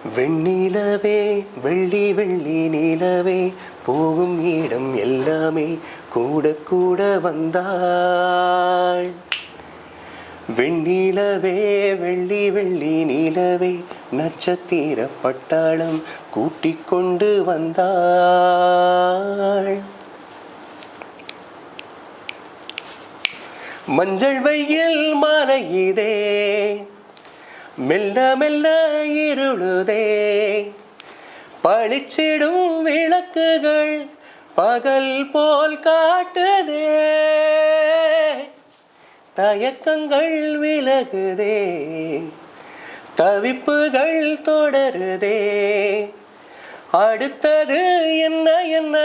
வெண்ணிலவே வெள்ளி வெள்ளி நிலவே போகும் இடம் எல்லாமே கூட கூட வந்தாள். வெண்ணிலவே வெள்ளி வெள்ளி நிலவே நட்சத்திர பட்டாளம் கூட்டிக் கொண்டு வந்தாள். மஞ்சள் வெயில் மலையுதே, மெல்ல மெல்ல இருளுதே, பளிச்சிடும் விளக்குகள் பகல் போல் காட்டுதே, தயக்கங்கள் விலகுதே, தவிப்புகள் தொடருதே, அடுத்தது என்ன என்ன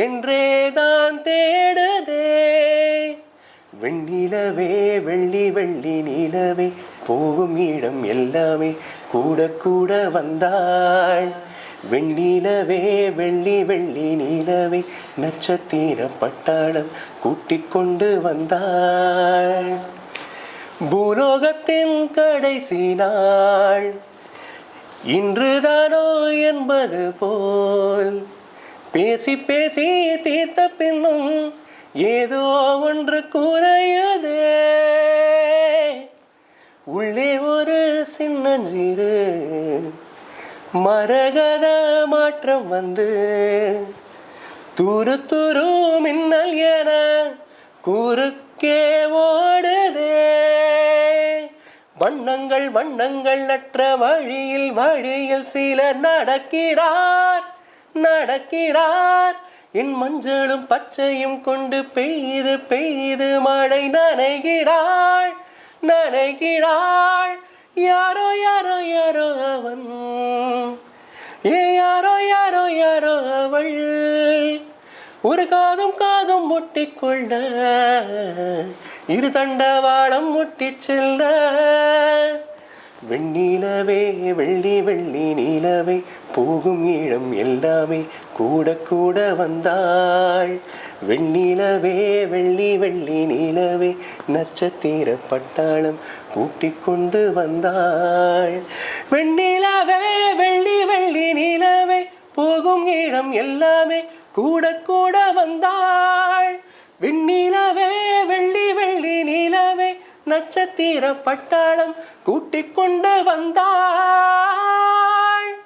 என்றேதான் தேடுதே. வெண்ணிலவே வெள்ளி வெள்ளி நிலவே போகும் இடம் எல்லாமே கூட கூட வந்தாள். வெண்ணிலவே வெள்ளி வெள்ளி நிலவே நட்சத்திர பட்டாளம் கூட்டிக் கொண்டு வந்தாள். பூலோகத்தின் கடைசி நாள் இன்றுதானோ என்பது போல் பேசி பேசி தீர்த்த பின்னும் ஏதோ ஒன்று குறையுதே. உள்ளே ஒரு சின்னஞ்சிறு மரகத மாற்றம் வந்து துரு துரு மின்னல் என குறுக்கே ஓடுதே. வண்ணங்கள் வண்ணங்கள் அற்ற வழியில் வழியில் சிலர் நடக்கிறார் நடக்கிறார். என் மஞ்சளும் பச்சையும் கொண்டு பெய்து பெய்து மழை நனைகிறாள் நனைகிறாள். யாரோ யாரோ யாரோ அவன், யாரோ யாரோ யாரோ அவள். ஒரு காதும் காதும் முட்டிக்கொள்ள இரு தண்டவாளம் முட்டி செல்ல. வெண்ணிலவே வெள்ளி வெள்ளி நிலவே போகும் இடம் எல்லாமே கூட கூட வந்தாள். வெண்ணிலவே வெள்ளி வெள்ளி நிலவே நட்சத்திர பட்டாளம் கூட்டிக் கொண்டு வந்தாள். வெண்ணிலவே வெள்ளி வெள்ளி நிலவே போகும் இடம் எல்லாமே கூட கூட வந்தாள். வெண்ணிலவே வெள்ளி வெள்ளி நிலவே நட்சத்திர பட்டாளம் கூட்டிக் கொண்டு வந்தாள்.